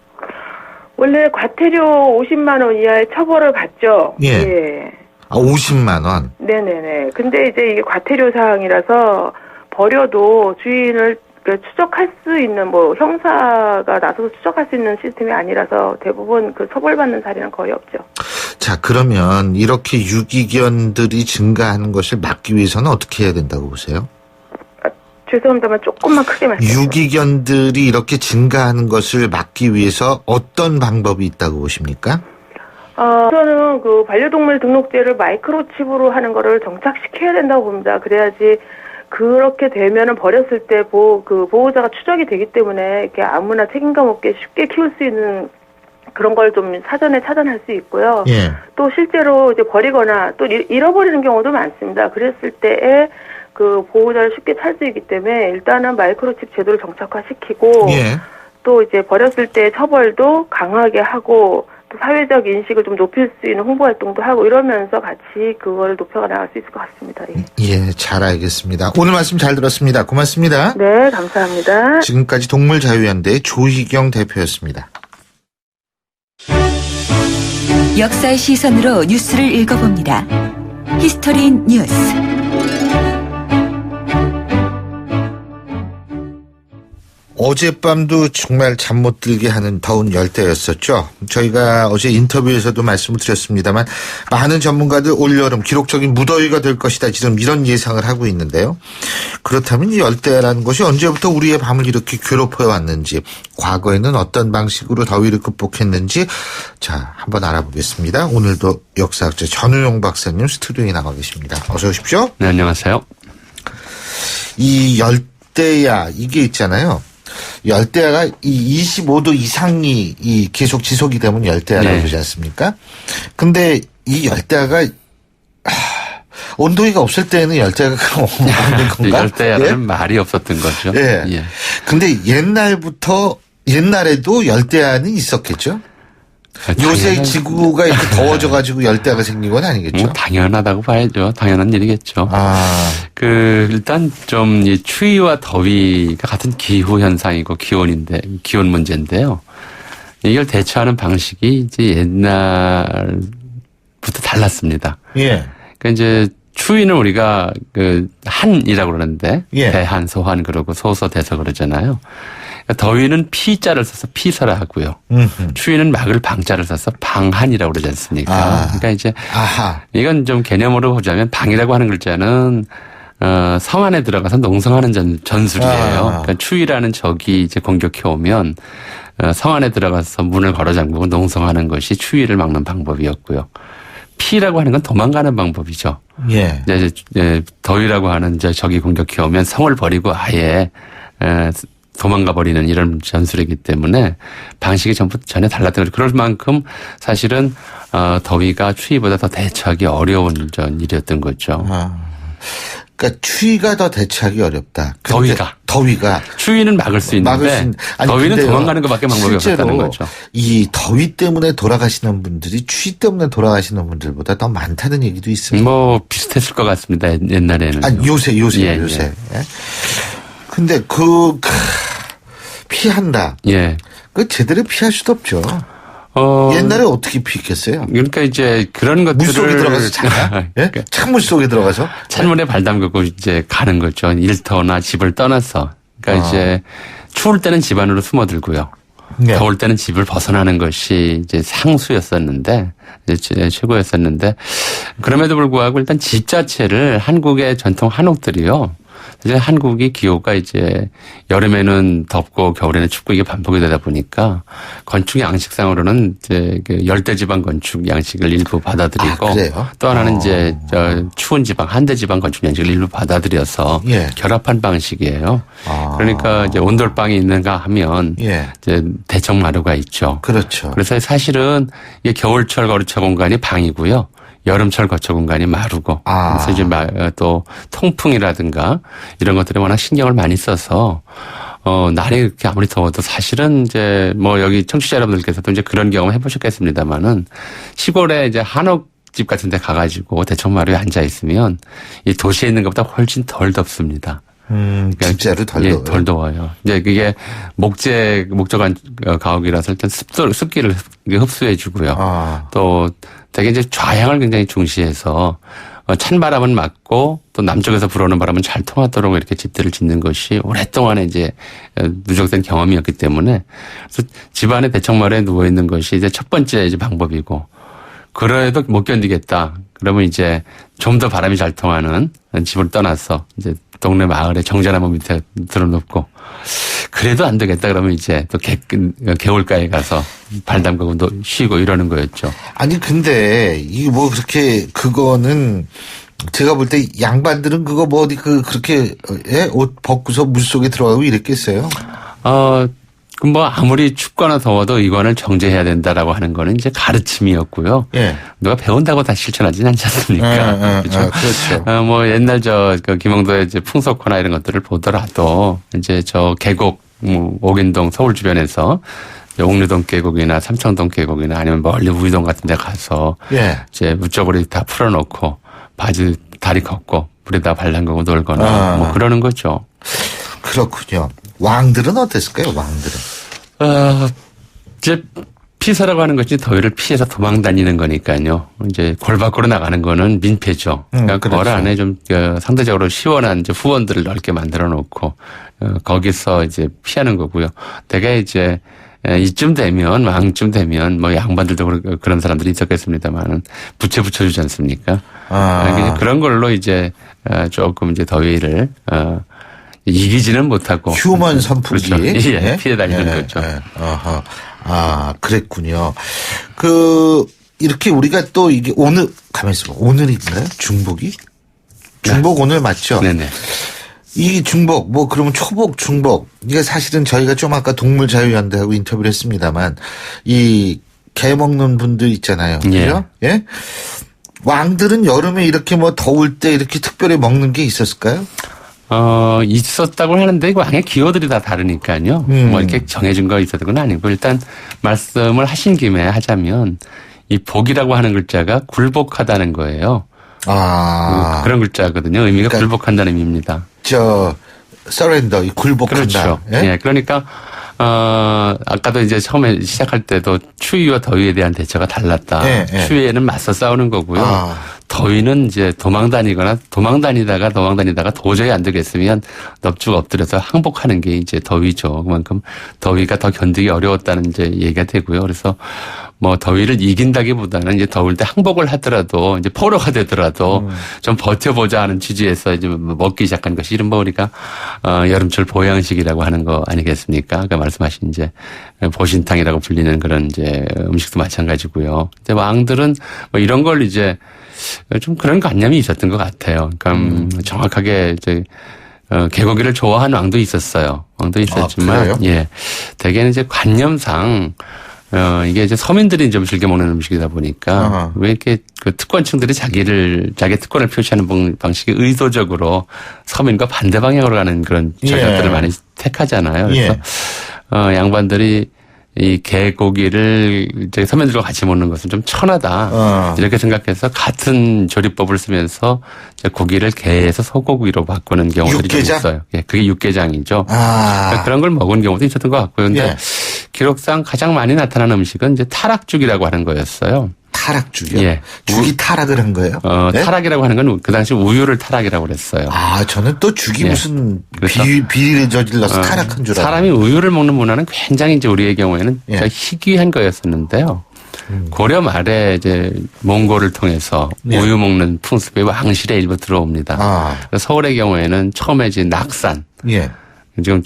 원래 과태료 50만 원 이하의 처벌을 받죠. 예. 50만 원. 네네네. 근데 이제 이게 과태료 사항이라서 버려도 주인을 추적할 수 있는 형사가 나서서 추적할 수 있는 시스템이 아니라서 대부분 그 처벌받는 사례는 거의 없죠. 자, 그러면 이렇게 유기견들이 증가하는 것을 막기 위해서는 어떻게 해야 된다고 보세요? 죄송합니다만 조금만 크게 말씀해주세요. 유기견들이 이렇게 증가하는 것을 막기 위해서 어떤 방법이 있다고 보십니까? 저는 그 반려동물 등록제를 마이크로칩으로 하는 거를 정착시켜야 된다고 봅니다. 그래야지 그렇게 되면은 버렸을 때 보호자가 추적이 되기 때문에 이렇게 아무나 책임감 없게 쉽게 키울 수 있는 그런 걸 좀 사전에 차단할 수 있고요. 또 실제로 이제 버리거나 또 잃어버리는 경우도 많습니다. 그랬을 때에 그 보호자를 쉽게 찾을 수 있기 때문에 일단은 마이크로칩 제도를 정착화시키고 또 이제 버렸을 때 처벌도 강하게 하고 또 사회적 인식을 좀 높일 수 있는 홍보 활동도 하고 이러면서 같이 그거를 높여가 나갈 수 있을 것 같습니다. 예, 잘 알겠습니다. 오늘 말씀 잘 들었습니다. 고맙습니다. 네, 감사합니다. 지금까지 동물자유연대 조희경 대표였습니다. 역사의 시선으로 뉴스를 읽어봅니다. 히스토리 뉴스. 어젯밤도 정말 잠 못 들게 하는 더운 열대였었죠. 저희가 어제 인터뷰에서도 말씀을 드렸습니다만 많은 전문가들 올여름 기록적인 무더위가 될 것이다. 지금 이런 예상을 하고 있는데요. 그렇다면 이 열대라는 것이 언제부터 우리의 밤을 이렇게 괴롭혀 왔는지, 과거에는 어떤 방식으로 더위를 극복했는지 한번 알아보겠습니다. 오늘도 역사학자 전우용 박사님 스튜디오에 나와 계십니다. 어서 오십시오. 네, 안녕하세요. 이 열대야 이게 있잖아요. 열대야가 이 25도 이상이 계속 지속이 되면 열대야라고 그러지 않습니까? 근데 이 열대야가 온도위가 없을 때는 열대야가 없는 건가? 열대야라는 말이 없었던 거죠. 예. 근데 옛날에도 열대야는 있었겠죠? 요새 지구가 이렇게 더워져가지고 열대야가 생긴 건 아니겠죠? 당연하다고 봐야죠. 당연한 일이겠죠. 일단 좀 이 추위와 더위가 같은 기후 현상이고 기온 문제인데요. 이걸 대처하는 방식이 이제 옛날부터 달랐습니다. 그러니까 이제 추위는 우리가 한이라고 그러는데 대한, 소한 그러고 소서, 대서 그러잖아요. 더위는 피자를 써서 피서라 하고요. 추위는 막을 방자를 써서 방한이라고 그러지 않습니까? 그러니까 이제 이건 좀 개념으로 보자면 방이라고 하는 글자는 성 안에 들어가서 농성하는 전술이에요. 그러니까 추위라는 적이 이제 공격해 오면 성 안에 들어가서 문을 걸어 잠그고 농성하는 것이 추위를 막는 방법이었고요. 피라고 하는 건 도망가는 방법이죠. 이제 더위라고 하는 적이 공격해 오면 성을 버리고 아예 도망가 버리는 이런 전술이기 때문에 방식이 전혀 달랐던 거죠. 그럴 만큼 사실은 더위가 추위보다 더 대처하기 어려운 일이었던 거죠. 그러니까 추위가 더 대처하기 어렵다. 더위가 추위는 막을 수 있는데 더위는 도망가는 것밖에 방법이 없었다는 거죠. 이 더위 때문에 돌아가시는 분들이 추위 때문에 돌아가시는 분들보다 더 많다는 얘기도 있습니다. 비슷했을 것 같습니다. 옛날에는. 요새. 근데 피한다. 그 제대로 피할 수도 없죠. 옛날에 어떻게 피했겠어요? 그러니까 이제 그런 것들을 물속에 들어가서 자나? 예? 찬물 속에 들어가서 찬물에 발 담그고 이제 가는 거죠. 일터나 집을 떠나서. 그러니까 이제 추울 때는 집 안으로 숨어들고요. 네. 더울 때는 집을 벗어나는 것이 이제 상수였었는데, 이제 최고였었는데, 그럼에도 불구하고 일단 집 자체를 한국의 전통 한옥들이요. 이제 한국이 기후가 이제 여름에는 덥고 겨울에는 춥고 이게 반복이 되다 보니까 건축 양식상으로는 이제 열대지방 건축 양식을 일부 받아들이고 또 하나는 이제 추운 지방 한대지방 건축 양식을 일부 받아들여서 결합한 방식이에요. 그러니까 이제 온돌방이 있는가 하면 이제 대청마루가 있죠. 그렇죠. 그래서 사실은 이게 겨울철 거처 공간이 방이고요. 여름철 거처 공간이 마루고 그래서 이제 또 통풍이라든가 이런 것들에 워낙 신경을 많이 써서 날이 그렇게 아무리 더워도 사실은 이제 뭐 여기 청취자 여러분들께서도 이제 그런 경험 해보셨겠습니다만은 시골에 이제 한옥집 같은 데 가가지고 대청마루에 앉아 있으면 이 도시에 있는 것보다 훨씬 덜 덥습니다. 진짜로 덜 더워요. 덜 더워요. 이제 그게 목조관 가옥이라서 일단 습기를 흡수해 주고요. 또 되게 이제 좌향을 굉장히 중시해서 찬바람은 맞고 또 남쪽에서 불어오는 바람은 잘 통하도록 이렇게 집들을 짓는 것이 오랫동안에 이제 누적된 경험이었기 때문에 그래서 집안에 대청마루에 누워 있는 것이 이제 첫 번째 이제 방법이고 그래도 못 견디겠다. 그러면 이제 좀 더 바람이 잘 통하는 집을 떠나서 이제 동네 마을에 정자나무 밑에 들어눕고 그래도 안 되겠다 그러면 이제 또 개울가에 가서 발 담그고 쉬고 이러는 거였죠. 아니 근데 이게 뭐 그렇게 그거는 제가 볼 때 양반들은 그거 뭐 어디 그렇게 옷 벗고서 물속에 들어가고 이랬겠어요? 그럼 뭐 아무리 춥거나 더워도 이거는 정제해야 된다라고 하는 거는 이제 가르침이었고요. 누가 배운다고 다 실천하지는 않지 않습니까? 그렇죠. 그렇죠. 뭐 옛날 그 김영도의 이제 풍속화나 이런 것들을 보더라도 이제 저 계곡 옥인동 서울 주변에서 옥류동 계곡이나 삼청동 계곡이나 아니면 멀리 우이동 같은 데 가서 이제 무쪽으로 다 풀어놓고 바지 다리 걷고 물에다 발 담그고 놀거나 뭐 그러는 거죠. 그렇군요. 왕들은 어땠을까요? 왕들은 이제 피서라고 하는 것이 더위를 피해서 도망 다니는 거니까요. 이제 골 밖으로 나가는 거는 민폐죠. 그러니까 그렇죠. 걸 안에 좀 상대적으로 시원한 이제 후원들을 넓게 만들어 놓고 거기서 이제 피하는 거고요. 되게 이제 이쯤 되면 왕쯤 되면 뭐 양반들도 그런 사람들이 있었겠습니다만은 부채 붙여주지 않습니까? 그런 걸로 이제 조금 이제 더위를 이기지는 못하고 휴먼 선풍기 그렇죠. 피해 다니는 거죠. 그랬군요. 이렇게 우리가 또 이게 오늘 가만히 있어봐. 오늘인가요? 중복이? 중복 오늘 맞죠? 네네. 이 중복 뭐 그러면 초복 중복 이게 사실은 저희가 좀 아까 동물자유연대하고 인터뷰를 했습니다만 이 개 먹는 분들 있잖아요. 그죠? 예? 왕들은 여름에 이렇게 뭐 더울 때 이렇게 특별히 먹는 게 있었을까요? 있었다고 하는데 왕의 기호들이 다 다르니까요. 뭐 이렇게 정해진 거 있었던 건 아니고 일단 말씀을 하신 김에 하자면 이 복이라고 하는 글자가 굴복하다는 거예요. 그런 글자거든요. 의미가 그러니까 굴복한다는 의미입니다. surrender, 굴복한다. 그렇죠. 예, 그러니까 아까도 이제 처음에 시작할 때도 추위와 더위에 대한 대처가 달랐다. 추위에는 맞서 싸우는 거고요. 더위는 이제 도망다니다가 도저히 안 되겠으면 넙죽 엎드려서 항복하는 게 이제 더위죠. 그만큼 더위가 더 견디기 어려웠다는 이제 얘기가 되고요. 그래서 뭐 더위를 이긴다기보다는 이제 더울 때 항복을 하더라도 이제 포로가 되더라도 좀 버텨보자 하는 취지에서 이제 먹기 시작한 것이 이른바 우리가 여름철 보양식이라고 하는 거 아니겠습니까? 아까 말씀하신 이제 보신탕이라고 불리는 그런 이제 음식도 마찬가지고요. 이제 왕들은 뭐 이런 걸 이제 좀 그런 관념이 있었던 것 같아요. 그러니까 정확하게 이제 개고기를 좋아하는 왕도 있었어요. 왕도 있었지만 대개는 이제 관념상 이게 이제 서민들이 좀 즐겨 먹는 음식이다 보니까 왜 이렇게 그 특권층들이 자기의 특권을 표시하는 방식이 의도적으로 서민과 반대 방향으로 가는 그런 전략들을 많이 택하잖아요. 그래서 양반들이 이 개고기를 이제 서민들과 같이 먹는 것은 좀 천하다. 이렇게 생각해서 같은 조리법을 쓰면서 이제 고기를 개에서 소고기로 바꾸는 경우들이 좀 있어요. 그게 육개장이죠. 그러니까 그런 걸 먹은 경우도 있었던 것 같고요. 근데 기록상 가장 많이 나타나는 음식은 이제 타락죽이라고 하는 거였어요. 타락죽이요? 예. 죽이 타락을 한 거예요? 네? 타락이라고 하는 건 그 당시 우유를 타락이라고 그랬어요. 아, 저는 또 죽이 예. 무슨 비리를 저질러서 타락한 줄 알았어요. 사람이 우유를 먹는 문화는 굉장히 이제 우리의 경우에는 예. 희귀한 거였었는데요. 고려 말에 이제 몽골을 통해서 예. 우유 먹는 풍습이 왕실에 일부 들어옵니다. 그래서 서울의 경우에는 처음에 이제 낙산. 예. 지금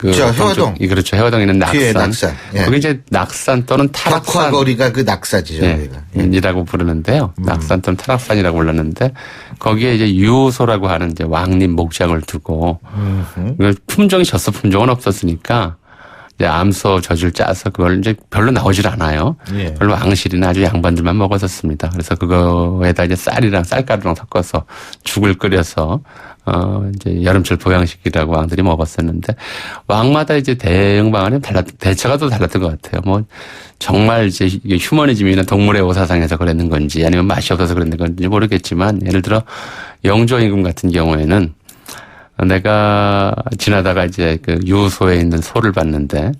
해화동. 그렇죠. 해화동에 있는 뒤에 낙산. 낙산. 예. 거기 이제 낙산 또는 타락산. 벽화거리가 그 낙사지죠. 예. 이라고 부르는데요. 낙산 또는 타락산이라고 불렀는데 거기에 이제 유호소라고 하는 이제 왕님 목장을 두고 품종이 젖소 품종은 없었으니까 이제 암소 젖을 짜서 그걸 이제 별로 나오질 않아요. 예. 별로 왕실이나 아주 양반들만 먹었었습니다. 그래서 그거에다 이제 쌀이랑 쌀가루랑 섞어서 죽을 끓여서 이제 여름철 보양식이라고 왕들이 먹었었는데 왕마다 이제 대응 방안이 대처가 또 달랐던 것 같아요. 뭐 정말 이제 이게 휴머니즘이나 동물의 오사상에서 그랬는 건지 아니면 맛이 없어서 그랬는 건지 모르겠지만 예를 들어 영조 임금 같은 경우에는 내가 지나다가 이제 그 유소에 있는 소를 봤는데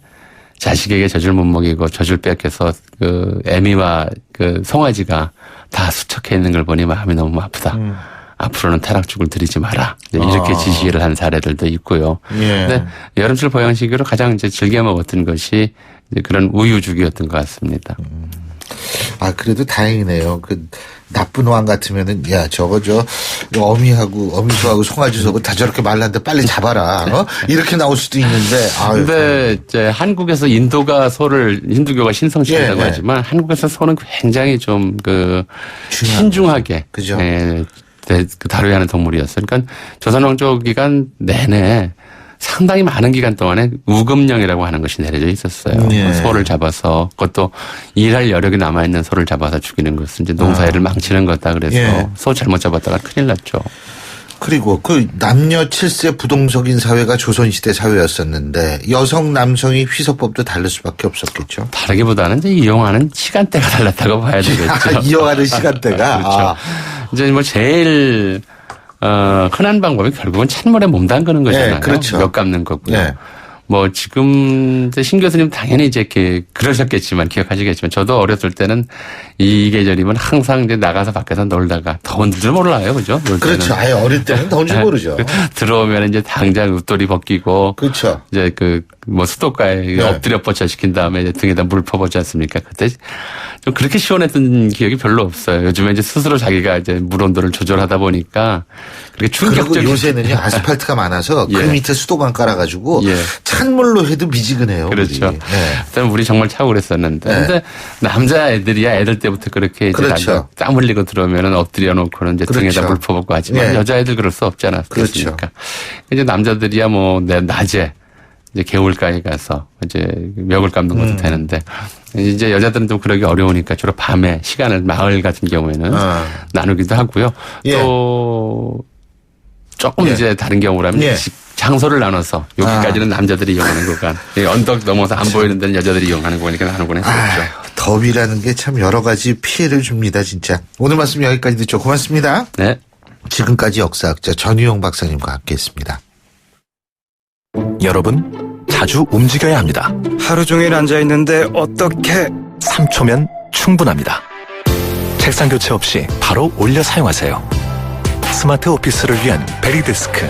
자식에게 젖을 못 먹이고 젖을 뺏겨서 그 애미와 그 송아지가 다 수척해 있는 걸 보니 마음이 너무 아프다. 앞으로는 타락죽을 드리지 마라. 이렇게 지시를 한 사례들도 있고요. 예. 근데 여름철 보양식으로 가장 이제 즐겨 먹었던 것이 이제 그런 우유죽이었던 것 같습니다. 아, 그래도 다행이네요. 그 나쁜 왕 같으면은 야 저거 어미소하고 송아지소하고 다 저렇게 말랐는데 빨리 잡아라. 이렇게 나올 수도 있는데. 근데 이제 한국에서 인도가 소를 힌두교가 신성시한다고 예, 예. 하지만 한국에서 소는 굉장히 좀 그 신중하게 그죠. 예, 다뤄야 하는 동물이었어요. 그러니까 조선 왕조 기간 내내 상당히 많은 기간 동안에 우금령이라고 하는 것이 내려져 있었어요. 예. 소를 잡아서 그것도 일할 여력이 남아있는 소를 잡아서 죽이는 것은 이제 농사일을 망치는 거다. 그래서 예. 소 잘못 잡았다가 큰일 났죠. 그리고 그 남녀 7세 부동석인 사회가 조선시대 사회였었는데 여성 남성이 휘서법도 다를 수밖에 없었겠죠. 다르기보다는 이제 이용하는 시간대가 달랐다고 봐야 되겠죠. 이용하는 시간대가. 그렇죠. 이제 뭐 제일 흔한 방법이 결국은 찬물에 몸 담그는 거잖아요. 네, 그렇죠. 몇 감는 거고요. 네. 뭐 지금 신 교수님 당연히 이제 이렇게 그러셨겠지만 기억하시겠지만 저도 어렸을 때는 이 계절이면 항상 이제 나가서 밖에서 놀다가 더운 줄 몰라요, 그죠? 놀 때는. 그렇죠. 아예 어릴 때는 더운 줄 모르죠. 들어오면 이제 당장 웃돌이 벗기고. 그렇죠. 이제 뭐 수도가에 네. 엎드려 뻗쳐 시킨 다음에 이제 등에다 물 퍼보지 않습니까? 그때 좀 그렇게 시원했던 기억이 별로 없어요. 요즘에 이제 스스로 자기가 이제 물 온도를 조절하다 보니까 그렇게 충격적인. 그리고 요새는요 아스팔트가 많아서 그 예. 밑에 수도관 깔아가지고 예. 찬물로 해도 미지근해요. 그렇죠. 우리. 네. 그때 물이 정말 차고 그랬었는데. 네. 근데 남자 애들이야 애들 때부터 그렇게 이제 그렇죠. 땀 흘리고 들어오면은 엎드려 놓고는 이제 그렇죠. 등에다 물 퍼붓고 하지만 예. 여자애들 그럴 수 없지 않았겠습니까? 그렇죠. 이제 남자들이야 뭐 낮에 이제 개울가에 가서 이제 멱을 감는 것도 되는데 이제 여자들은 좀 그러기 어려우니까 주로 밤에 시간을 마을 같은 경우에는 나누기도 하고요. 예. 또 조금 예. 이제 다른 경우라면 예. 장소를 나눠서 여기까지는 남자들이 이용하는 구간, 언덕 넘어서 안 보이는 데는 여자들이 이용하는 구간이니까 나누곤 했었죠. 더위라는 게 참 여러 가지 피해를 줍니다, 진짜. 오늘 말씀 여기까지 듣죠. 고맙습니다. 네. 지금까지 역사학자 전유용 박사님과 함께했습니다. 여러분, 자주 움직여야 합니다. 하루 종일 앉아있는데 어떻게 3초면 충분합니다. 책상 교체 없이 바로 올려 사용하세요. 스마트 오피스를 위한 베리데스크.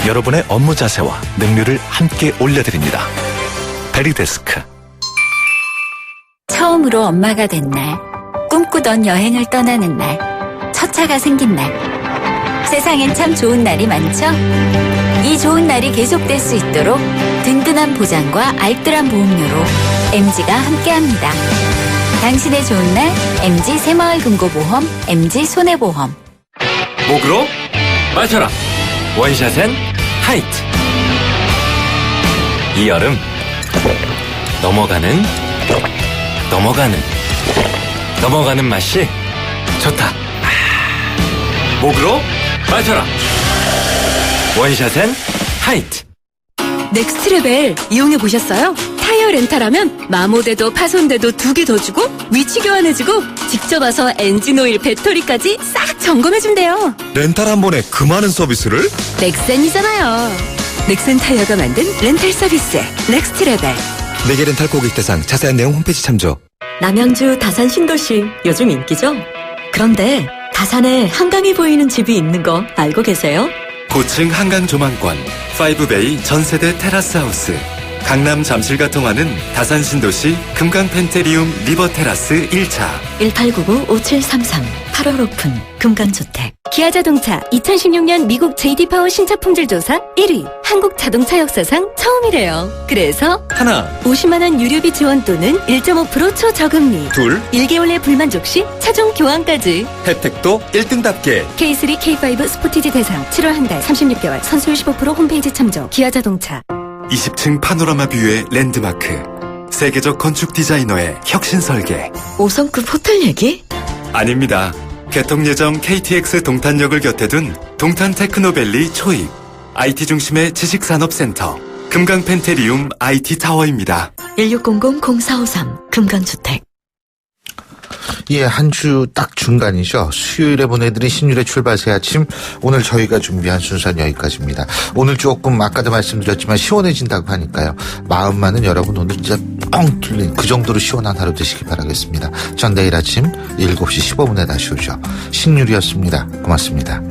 여러분의 업무 자세와 능률을 함께 올려드립니다. 베리데스크. 처음으로 엄마가 된 날, 꿈꾸던 여행을 떠나는 날, 첫 차가 생긴 날. 세상엔 참 좋은 날이 많죠? 이 좋은 날이 계속될 수 있도록 든든한 보장과 알뜰한 보험료로 MG가 함께합니다. 당신의 좋은 날, MG 새마을금고보험, MG 손해보험. 목으로 마셔라. 원샷엔 하이트. 이 여름 넘어가는 맛이 좋다. 목으로 마셔라. 원샷엔 하이트. 넥스트레벨 이용해 보셨어요? 타이어 렌탈하면 마모돼도 파손돼도 2개 더 주고 위치 교환해주고 직접 와서 엔진오일 배터리까지 싹 점검해준대요. 렌탈 한 번에 그 많은 서비스를? 넥센이잖아요. 넥센 타이어가 만든 렌탈 서비스 넥스트레벨. 내게렌탈 고객대상 자세한 내용 홈페이지 참조. 남양주 다산 신도시 요즘 인기죠? 그런데 다산에 한강이 보이는 집이 있는 거 알고 계세요? 고층 한강 조망권 5베이 전세대 테라스 하우스 강남 잠실과 통하는 다산 신도시 금강 펜테리움 리버 테라스 1차 1899-5733 8월 오픈 금강주택. 기아자동차 2016년 미국 JD파워 신차품질 조사 1위. 한국 자동차 역사상 처음이래요. 그래서 하나 50만 원 유료비 지원 또는 1.5% 초저금리. 둘 1개월 내 불만족 시 차종 교환까지. 혜택도 1등답게 K3, K5 스포티지 대상 7월 한 달 36개월 선수율 15% 홈페이지 참조. 기아자동차. 20층 파노라마 뷰의 랜드마크 세계적 건축 디자이너의 혁신 설계 5성급 호텔 얘기? 아닙니다. 개통 예정 KTX 동탄역을 곁에 둔 동탄 테크노밸리 초입 IT 중심의 지식산업센터 금강 펜테리움 IT 타워입니다. 1600-0453 금강주택. 예, 한 주 딱 중간이죠. 수요일에 보내드린 신율의 출발 새 아침. 오늘 저희가 준비한 순서는 여기까지입니다. 오늘 조금 아까도 말씀드렸지만 시원해진다고 하니까요. 마음만은 여러분 오늘 진짜 뻥 뚫린 그 정도로 시원한 하루 되시기 바라겠습니다. 전 내일 아침 7시 15분에 다시 오죠. 신율이었습니다. 고맙습니다.